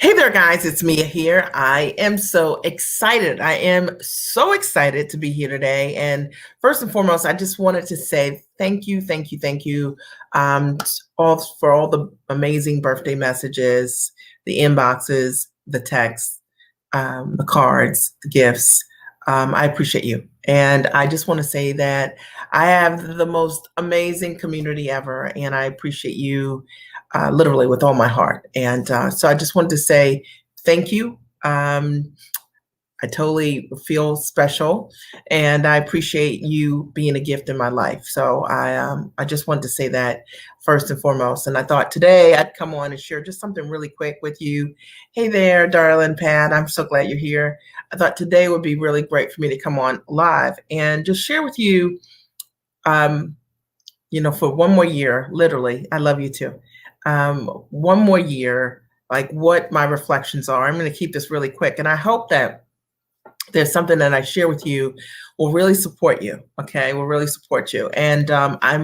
Hey there, guys. It's Mia here. I am so excited. I am so excited to be here today. And first and foremost, I just wanted to say thank you, thank you, thank you for all the amazing birthday messages, the inboxes, the texts, the cards, the gifts. I appreciate you. And I just want to say that I have the most amazing community ever, and I appreciate you literally with all my heart. And so I just wanted to say thank you. I totally feel special, and I appreciate you being a gift in my life. So I just wanted to say that first and foremost. And I thought today I'd come on and share just something really quick with you. Hey there, darling Pat. I'm so glad you're here. I thought today would be really great for me to come on live and just share with you, um, for one more year, literally. I love you too. One more year, like what my reflections are. I'm going to keep this really quick, and I hope that there's something that I share with you will really support you. Okay, will really support you. And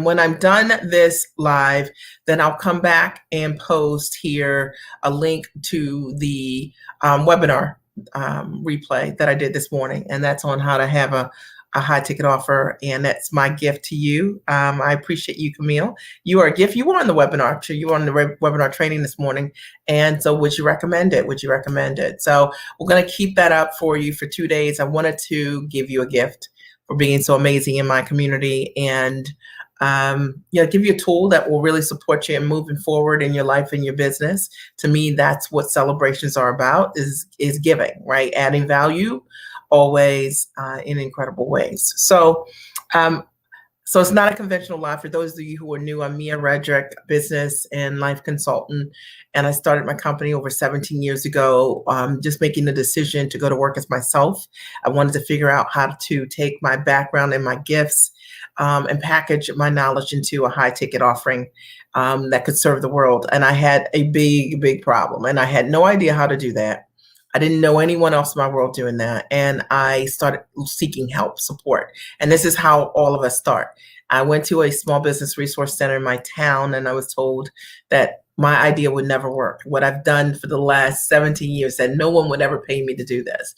when I'm done this live, then I'll come back and post here a link to the webinar replay that I did this morning, and that's on how to have a high ticket offer, and that's my gift to you. I appreciate you, Camille. You are a gift. You were on the webinar. So you were on the webinar training this morning, and so would you recommend it? Would you recommend it? So we're going to keep that up for you for 2 days. I wanted to give you a gift for being so amazing in my community, and give you a tool that will really support you in moving forward in your life and your business. To me, that's what celebrations are about: is giving, right? Adding value always in incredible ways. So it's not a conventional life. For those of you who are new, I'm Mia Redrick, business and life consultant, and I started my company over 17 years ago, just making the decision to go to work as myself. I wanted to figure out how to take my background and my gifts and package my knowledge into a high ticket offering that could serve the world. And I had a big, big problem, and I had no idea how to do that. I didn't know anyone else in my world doing that. And I started seeking help, support. And this is how all of us start. I went to a small business resource center in my town, and I was told that my idea would never work. What I've done for the last 17 years, that no one would ever pay me to do this.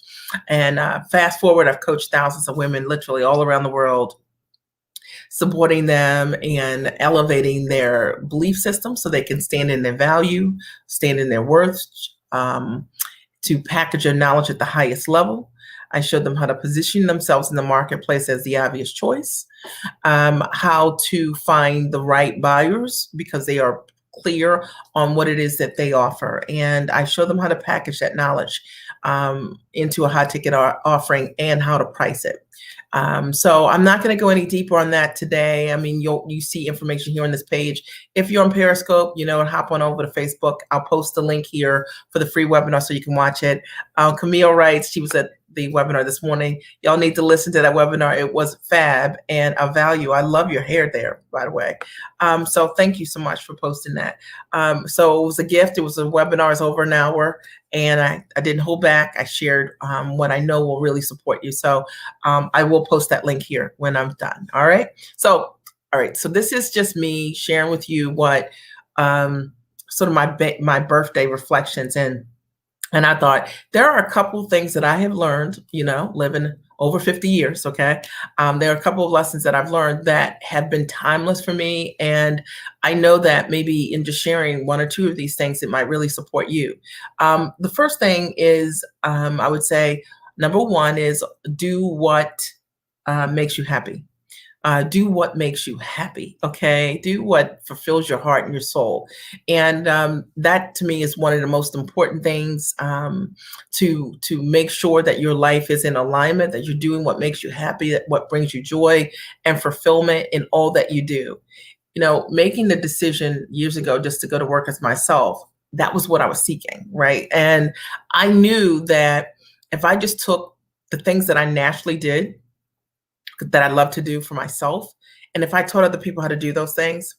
And fast forward, I've coached thousands of women literally all around the world, supporting them and elevating their belief system so they can stand in their value, stand in their worth, to package their knowledge at the highest level. I showed them how to position themselves in the marketplace as the obvious choice, how to find the right buyers because they are clear on what it is that they offer. And I showed them how to package that knowledge into a high ticket offering and how to price it. So I'm not going to go any deeper on that today. I mean, you see information here on this page. If you're on Periscope, hop on over to Facebook. I'll post the link here for the free webinar so you can watch it. Camille writes, she was at the webinar this morning. Y'all need to listen to that webinar. It was fab and a value. I love your hair there, by the way. So thank you so much for posting that. So it was a gift. It was a webinar. It's over an hour. And I didn't hold back. I shared what I know will really support you. So I will post that link here when I'm done. All right. So this is just me sharing with you what sort of my birthday reflections. And I thought there are a couple of things that I have learned, living over 50 years. Okay. There are a couple of lessons that I've learned that have been timeless for me. And I know that maybe in just sharing one or two of these things, it might really support you. The first thing is, I would say, number one is do what makes you happy. Do what makes you happy, okay? Do what fulfills your heart and your soul. And that to me is one of the most important things, to make sure that your life is in alignment, that you're doing what makes you happy, that what brings you joy and fulfillment in all that you do. Making the decision years ago just to go to work as myself, that was what I was seeking, right? And I knew that if I just took the things that I naturally did, that I love to do for myself, and if I taught other people how to do those things,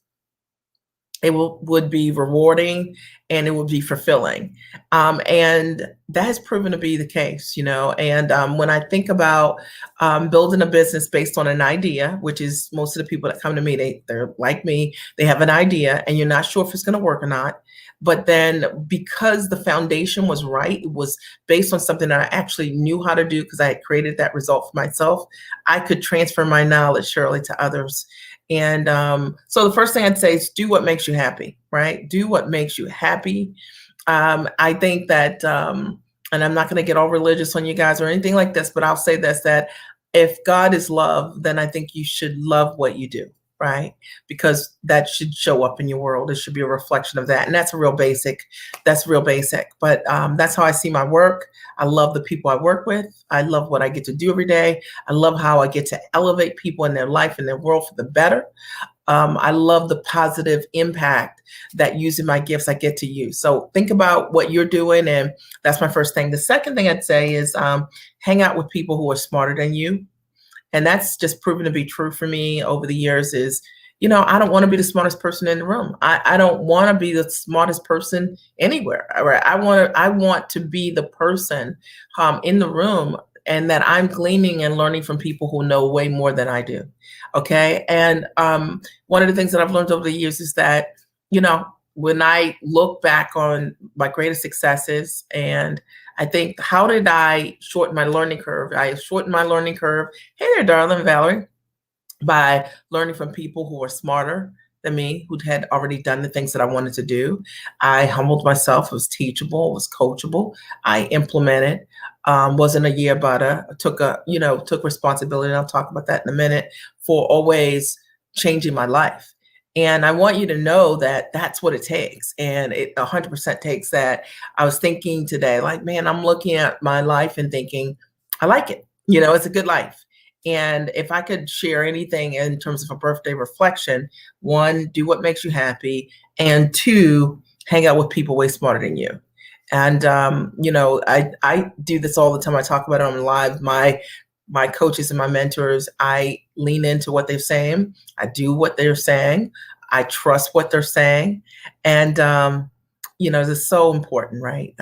it would be rewarding and it would be fulfilling. And that has proven to be the case, you know. And when I think about building a business based on an idea, which is most of the people that come to me, they're like me, they have an idea and you're not sure if it's going to work or not. But then because the foundation was right, it was based on something that I actually knew how to do because I had created that result for myself, I could transfer my knowledge surely to others. And so the first thing I'd say is do what makes you happy, right? Do what makes you happy. I think that, and I'm not going to get all religious on you guys or anything like this, but I'll say this, that if God is love, then I think you should love what you do, right? Because that should show up in your world. It should be a reflection of that. And that's real basic. That's real basic. But that's how I see my work. I love the people I work with. I love what I get to do every day. I love how I get to elevate people in their life and their world for the better. I love the positive impact that using my gifts I get to use. So think about what you're doing. And that's my first thing. The second thing I'd say is hang out with people who are smarter than you. And that's just proven to be true for me over the years is, you know, I don't want to be the smartest person in the room. I don't want to be the smartest person anywhere. Right? I want to be the person in the room and that I'm gleaning and learning from people who know way more than I do. Okay. And one of the things that I've learned over the years is that, you know, when I look back on my greatest successes and I think, how did I shorten my learning curve? I shortened my learning curve. Hey there, darling Valerie, by learning from people who are smarter than me, who had already done the things that I wanted to do. I humbled myself, was teachable, was coachable. I implemented, wasn't a year butter, took responsibility. And I'll talk about that in a minute, for always changing my life. And I want you to know that that's what it takes. And it 100% takes that. I was thinking today, like, man, I'm looking at my life and thinking, I like it. You know, it's a good life. And if I could share anything in terms of a birthday reflection, one, do what makes you happy. And two, hang out with people way smarter than you. And, I do this all the time. I talk about it on live. My coaches and my mentors, I lean into what they're saying. I do what they're saying. I trust what they're saying. And, this is so important, right?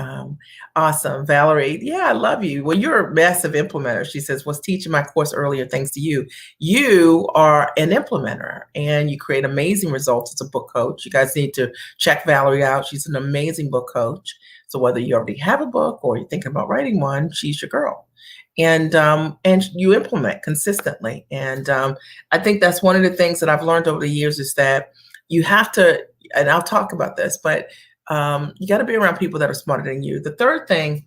Awesome. Valerie, yeah, I love you. Well, you're a massive implementer. She says, was teaching my course earlier thanks to you. You are an implementer and you create amazing results as a book coach. You guys need to check Valerie out. She's an amazing book coach. So whether you already have a book or you're thinking about writing one, she's your girl. And you implement consistently. And I think that's one of the things that I've learned over the years is that you have to, and I'll talk about this, but you got to be around people that are smarter than you. The third thing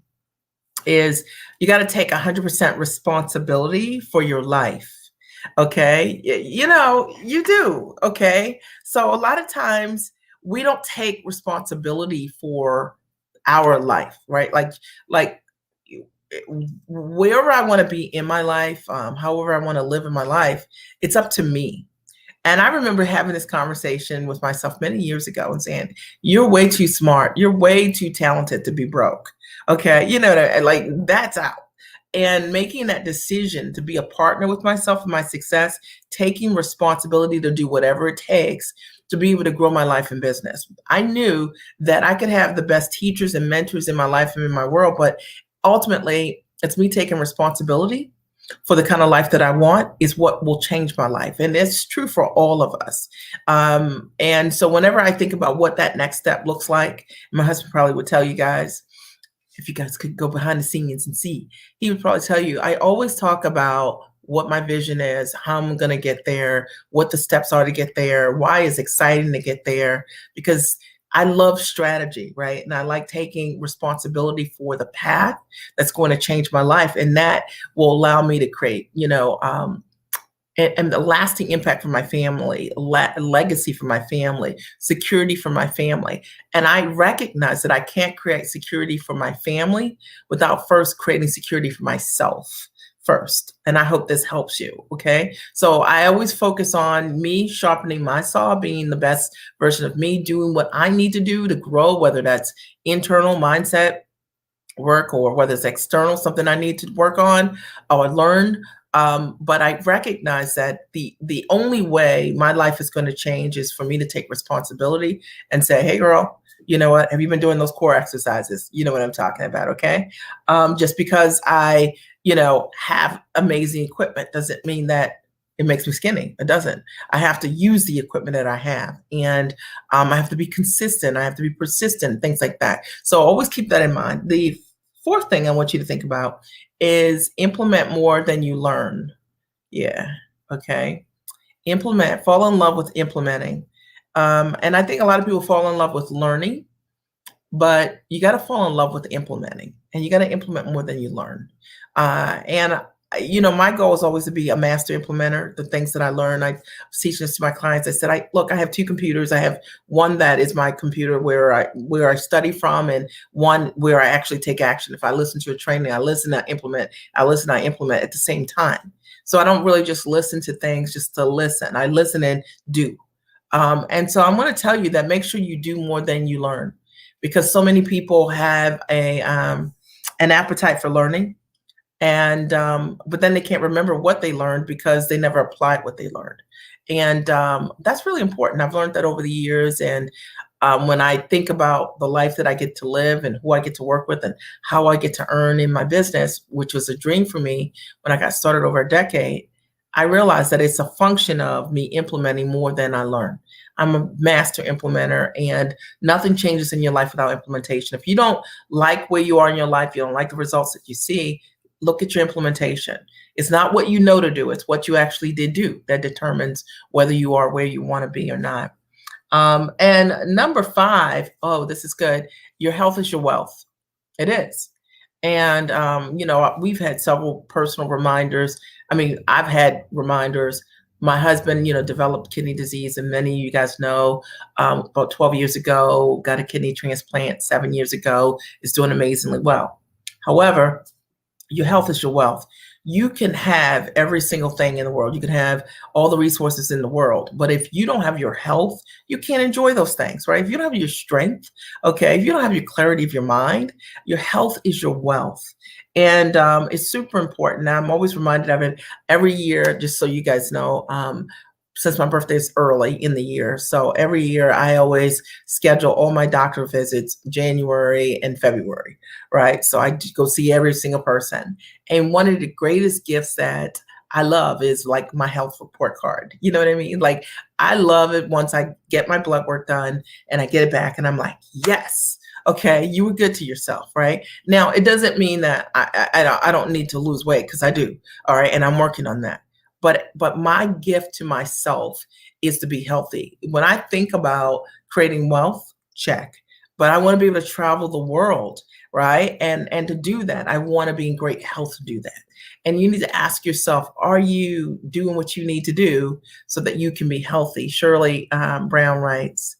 is you got to take 100% responsibility for your life. Okay. You do. Okay. So a lot of times we don't take responsibility for our life, right? Like wherever I want to be in my life, however I want to live in my life, it's up to me. And I remember having this conversation with myself many years ago and saying, you're way too smart. You're way too talented to be broke. Okay. Like that's out. And making that decision to be a partner with myself and my success, taking responsibility to do whatever it takes to be able to grow my life and business. I knew that I could have the best teachers and mentors in my life and in my world, but ultimately it's me taking responsibility for the kind of life that I want is what will change my life. And it's true for all of us. And so whenever I think about what that next step looks like, my husband probably would tell you guys, if you guys could go behind the scenes and see, he would probably tell you, I always talk about what my vision is, how I'm going to get there, what the steps are to get there, why it's exciting to get there, because I love strategy, right? And I like taking responsibility for the path that's going to change my life. And that will allow me to create, and the lasting impact for my family, legacy for my family, security for my family. And I recognize that I can't create security for my family without first creating security for myself first. And I hope this helps you. Okay. So I always focus on me sharpening my saw, being the best version of me, doing what I need to do to grow, whether that's internal mindset work or whether it's external, something I need to work on or learn. But I recognize that the only way my life is going to change is for me to take responsibility and say, hey, girl, you know what? Have you been doing those core exercises? You know what I'm talking about, okay? Just because I, have amazing equipment doesn't mean that it makes me skinny. It doesn't. I have to use the equipment that I have, and I have to be consistent. I have to be persistent, things like that. So always keep that in mind. The fourth thing I want you to think about is implement more than you learn. Yeah. Okay. Implement, fall in love with implementing. And I think a lot of people fall in love with learning, but you got to fall in love with implementing, and you got to implement more than you learn. My goal is always to be a master implementer. The things that I learn, I teach this to my clients. I said, I have two computers. I have one that is my computer where I study from, and one where I actually take action. If I listen to a training, I listen, I implement. I listen, I implement at the same time. So I don't really just listen to things just to listen. I listen and do. And so I'm going to tell you that make sure you do more than you learn, because so many people have an appetite for learning, and but then they can't remember what they learned because they never applied what they learned. And that's really important. I've learned that over the years. And when I think about the life that I get to live and who I get to work with and how I get to earn in my business, which was a dream for me when I got started over a decade, I realized that it's a function of me implementing more than I learn. I'm a master implementer, and nothing changes in your life without implementation. If you don't like where you are in your life, you don't like the results that you see, look at your implementation. It's not what you know to do, it's what you actually did do that determines whether you are where you want to be or not. And number 5, oh, this is good. Your health is your wealth. It is. And, we've had several personal reminders. I mean, I've had reminders. My husband, developed kidney disease, and many of you guys know, about 12 years ago, got a kidney transplant 7 years ago, is doing amazingly well. However, your health is your wealth. You can have every single thing in the world. You can have all the resources in the world. But if you don't have your health, you can't enjoy those things, right? If you don't have your strength, okay, if you don't have your clarity of your mind, your health is your wealth. And it's super important. Now, I'm always reminded of it every year, just so you guys know. Since my birthday is early in the year. So every year I always schedule all my doctor visits January and February, right? So I go see every single person. And one of the greatest gifts that I love is like my health report card. You know what I mean? Like, I love it once I get my blood work done and I get it back and I'm like, yes. Okay, you were good to yourself, right? Now, it doesn't mean that I don't need to lose weight, because I do, all right? And I'm working on that. But my gift to myself is to be healthy. When I think about creating wealth, check. But I want to be able to travel the world, right? And to do that, I want to be in great health to do that. And you need to ask yourself, are you doing what you need to do so that you can be healthy? Shirley Brown writes,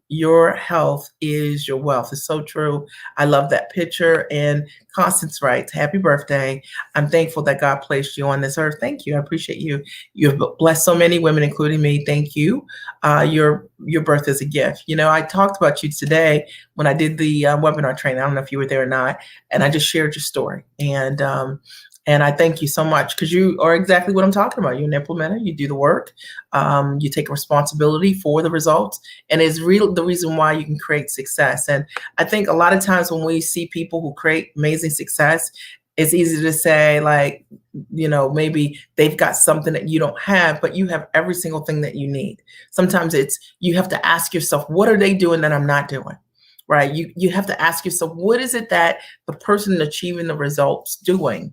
your health is your wealth. It's so true. I love that picture. And Constance writes, happy birthday. I'm thankful that God placed you on this earth. Thank you. I appreciate you. You've blessed so many women, including me. Thank you. Your birth is a gift. I talked about you today when I did the webinar training. I don't know if you were there or not. And I just shared your story. And I thank you so much, because you are exactly what I'm talking about. You're an implementer. You do the work. You take responsibility for the results. And it's the reason why you can create success. And I think a lot of times when we see people who create amazing success, it's easy to say, like, maybe they've got something that you don't have, but you have every single thing that you need. Sometimes you have to ask yourself, what are they doing that I'm not doing? Right? You have to ask yourself, what is it that the person achieving the results doing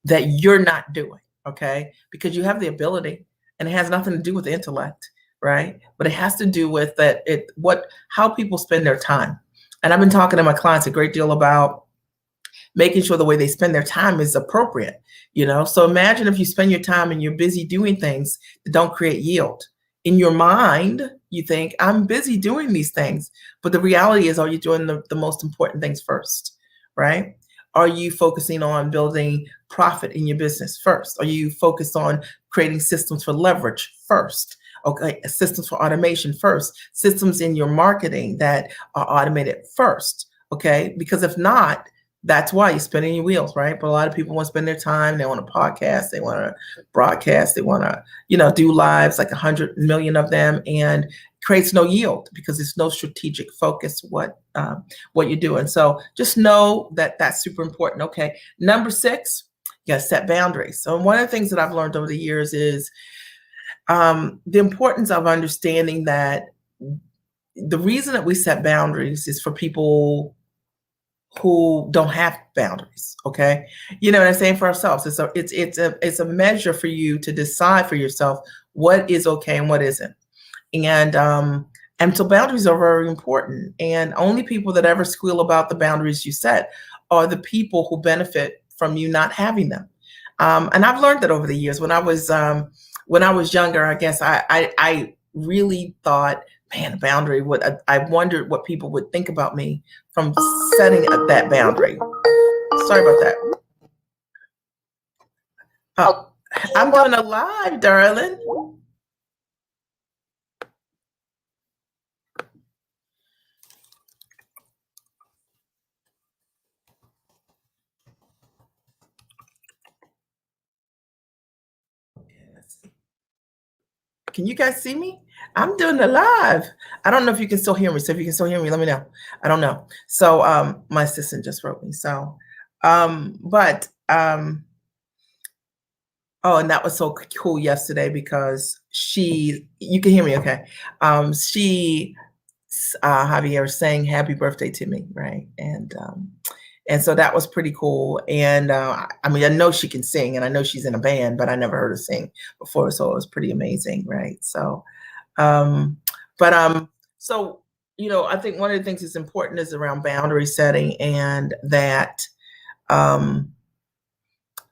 that you're not doing, okay? Because you have the ability, and it has nothing to do with the intellect, right? But it has to do with how people spend their time. And I've been talking to my clients a great deal about making sure the way they spend their time is appropriate, So imagine if you spend your time and you're busy doing things that don't create yield. In your mind, you think, I'm busy doing these things. But the reality is, are you doing the most important things first, right? Are you focusing on building profit in your business first? Are you focused on creating systems for leverage first? Okay, systems for automation first, systems in your marketing that are automated first, okay? Because if not, That's why you're spinning your wheels, right? But a lot of people want to spend their time. They want to podcast. They want to broadcast. They want to, do lives, like 100 million of them, and creates no yield because it's no strategic focus what you're doing. So just know that that's super important. Okay, number 6, you got to set boundaries. So one of the things that I've learned over the years is the importance of understanding that the reason that we set boundaries is for people who don't have boundaries. Okay, you know what I'm saying? For ourselves, it's a measure for you to decide for yourself what is okay and what isn't. And so boundaries are very important. And only people that ever squeal about the boundaries you set are the people who benefit from you not having them. And I've learned that over the years. When I was younger, I guess I really thought, man, a boundary. I wondered what people would think about me from setting up that boundary. Sorry about that. Oh, I'm doing a live, darling. Can you guys see me? I'm doing the live. I don't know if you can still hear me. So if you can still hear me, let me know. I don't know. So my assistant just wrote me. So but oh, and that was so cool yesterday because you can hear me okay. She Javier sang happy birthday to me, right? And so that was pretty cool. And I mean, I know she can sing and I know she's in a band, but I never heard her sing before. So it was pretty amazing, right? So, um, but so I think one of the things that's important is around boundary setting, and that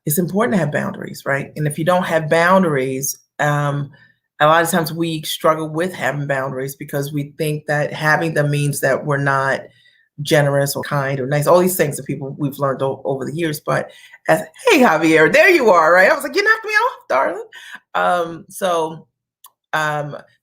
it's important to have boundaries, right? And if you don't have boundaries, a lot of times we struggle with having boundaries because we think that having them means that we're not generous or kind or nice, all these things that we've learned over the years. But hey, Javier, there you are, right? I was like, you knocked me off, darling.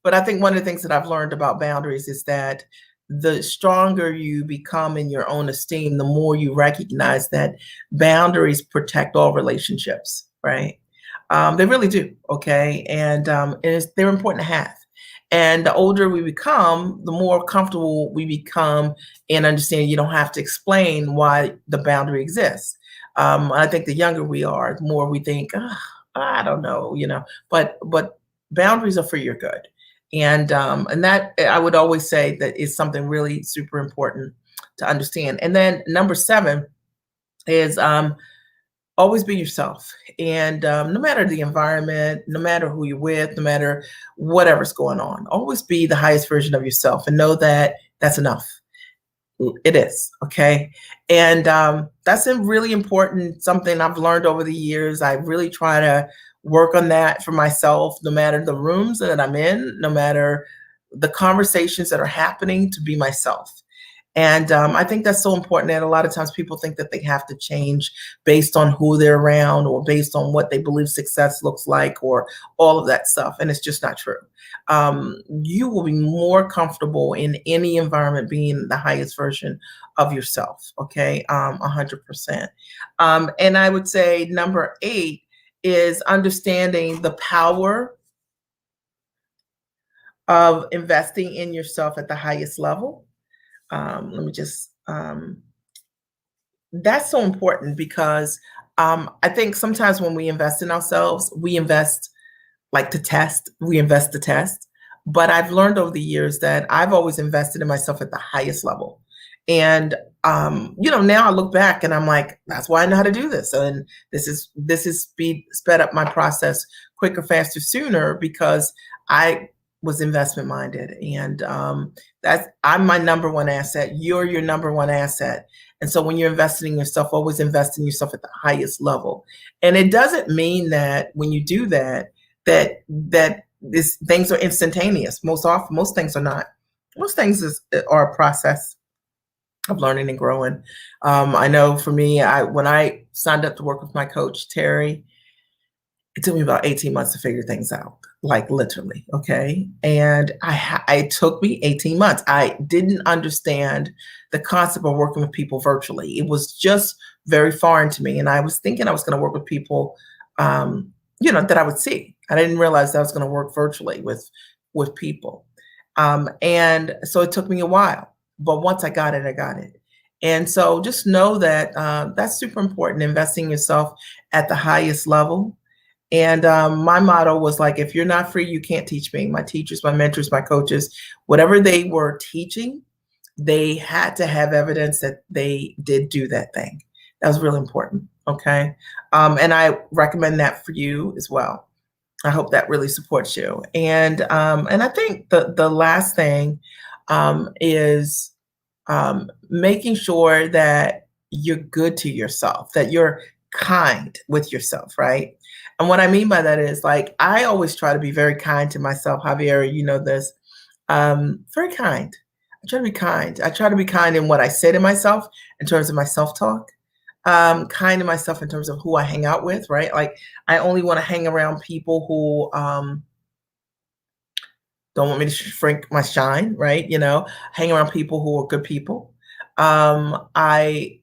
But I think one of the things that I've learned about boundaries is that the stronger you become in your own esteem, the more you recognize that boundaries protect all relationships, right? They really do, okay? And they're important to have. And the older we become, the more comfortable we become in understanding you don't have to explain why the boundary exists. I think the younger we are, the more we think, I don't know, but boundaries are for your good. And that I would always say that is something really super important to understand. And then number 7 is always be yourself. And no matter the environment, no matter who you're with, no matter whatever's going on, always be the highest version of yourself and know that that's enough. It is, okay? And that's a really important, something I've learned over the years. I really try to work on that for myself, no matter the rooms that I'm in, no matter the conversations that are happening, to be myself. And I think that's so important. And a lot of times people think that they have to change based on who they're around or based on what they believe success looks like or all of that stuff. And it's just not true. You will be more comfortable in any environment being the highest version of yourself. Okay. 100%. And I would say number 8 is understanding the power of investing in yourself at the highest level. That's so important because I think sometimes when we invest in ourselves, we invest like we invest to test. But I've learned over the years that I've always invested in myself at the highest level. And now I look back and I'm like, that's why I know how to do this. And this is sped up my process quicker, faster, sooner, because I was investment minded. And I'm my number one asset. You're your number one asset. And so when you're investing in yourself, always invest in yourself at the highest level. And it doesn't mean that when you do that things are instantaneous. Most things are not. Most things are a process of learning and growing. I know for me, when I signed up to work with my coach, Terry, it took me about 18 months to figure things out. like literally. Okay. And it took me 18 months. I didn't understand the concept of working with people virtually. It was just very foreign to me. And I was thinking I was going to work with people, that I would see. I didn't realize that I was going to work virtually with people. And so it took me a while, but once I got it, I got it. And so just know that that's super important, investing in yourself at the highest level. And my motto was like, if you're not free, you can't teach me. My teachers, my mentors, my coaches, whatever they were teaching, they had to have evidence that they did do that thing. That was really important. Okay. And I recommend that for you as well. I hope that really supports you. And I think the last thing is making sure that you're good to yourself, that you're kind with yourself, right? And what I mean by that is, like, I always try to be very kind to myself, Javier, you know this. Very kind. I try to be kind. I try to be kind in what I say to myself in terms of my self-talk. Kind to myself in terms of who I hang out with, right? Like, I only want to hang around people who don't want me to shrink my shine, right? Hang around people who are good people. I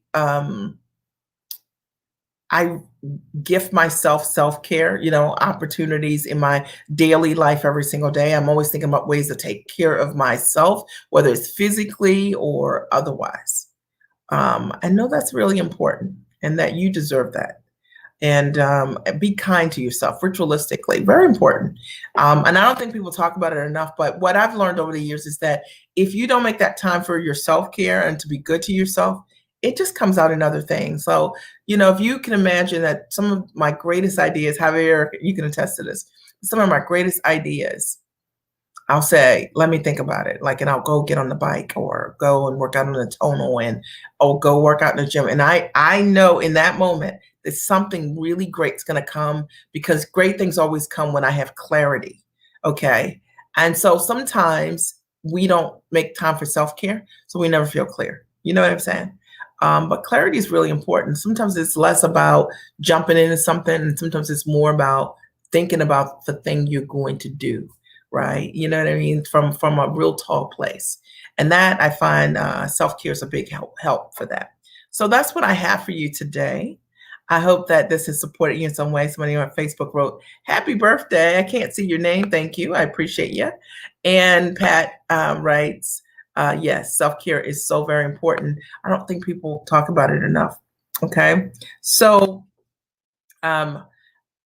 gift myself self-care, opportunities in my daily life every single day. I'm always thinking about ways to take care of myself, whether it's physically or otherwise. I know that's really important and that you deserve that. And be kind to yourself, ritualistically, very important. And I don't think people talk about it enough, but what I've learned over the years is that if you don't make that time for your self-care and to be good to yourself, it just comes out in other things. So, if you can imagine that some of my greatest ideas, Javier, you can attest to this, some of my greatest ideas, I'll say, let me think about it. Like, and I'll go get on the bike or go and work out on the tonal or go work out in the gym. And I know in that moment that something really great is going to come, because great things always come when I have clarity. Okay. And so sometimes we don't make time for self-care, so we never feel clear. You know what I'm saying? But clarity is really important. Sometimes it's less about jumping into something, and sometimes it's more about thinking about the thing you're going to do. Right? You know what I mean? From a real tall place. And that, I find self-care is a big help for that. So that's what I have for you today. I hope that this has supported you in some way. Somebody on Facebook wrote, "Happy birthday." I can't see your name. Thank you. I appreciate you. And Pat writes, yes, self-care is so very important. I don't think people talk about it enough. Okay. So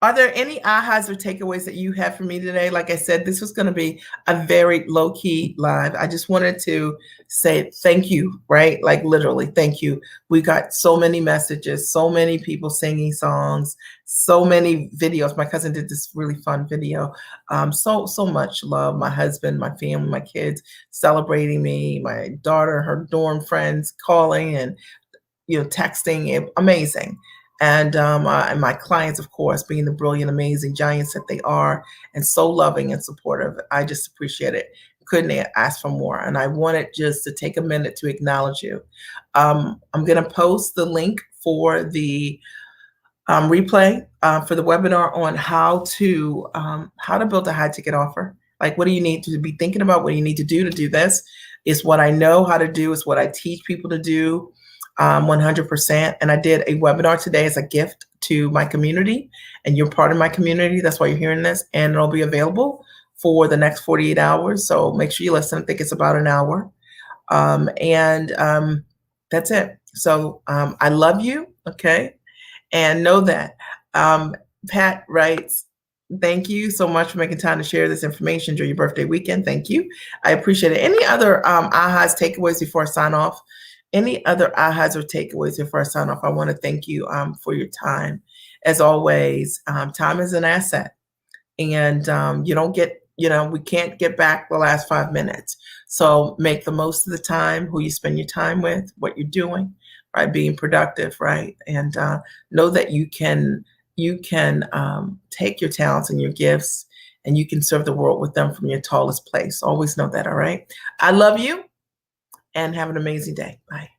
are there any ahas or takeaways that you have for me today? Like I said, this was going to be a very low-key live. I just wanted to say thank you, right? Like, literally, thank you. We got so many messages, so many people singing songs, so many videos. My cousin did this really fun video. So much love. My husband, my family, my kids celebrating me, my daughter, her dorm friends calling and texting. Amazing. And my clients, of course, being the brilliant, amazing giants that they are, and so loving and supportive. I just appreciate it. Couldn't ask for more. And I wanted just to take a minute to acknowledge you. I'm going to post the link for the replay for the webinar on how to build a high ticket offer. Like, what do you need to be thinking about? What do you need to do this? Is what I know how to do. Is what I teach people to do. 100%. And I did a webinar today as a gift to my community, and you're part of my community. That's why you're hearing this, and it'll be available for the next 48 hours. So make sure you listen. I think it's about an hour. That's it. So I love you. Okay. And know that. Pat writes, thank you so much for making time to share this information during your birthday weekend. Thank you. I appreciate it. Any other ahas, takeaways before I sign off? Any other ahas or takeaways before I sign off? I want to thank you for your time. As always, time is an asset, and you don't get, we can't get back the last 5 minutes. So make the most of the time, who you spend your time with, what you're doing, right? Being productive, right? And know that you can take your talents and your gifts, and you can serve the world with them from your tallest place. Always know that, all right? I love you. And have an amazing day. Bye.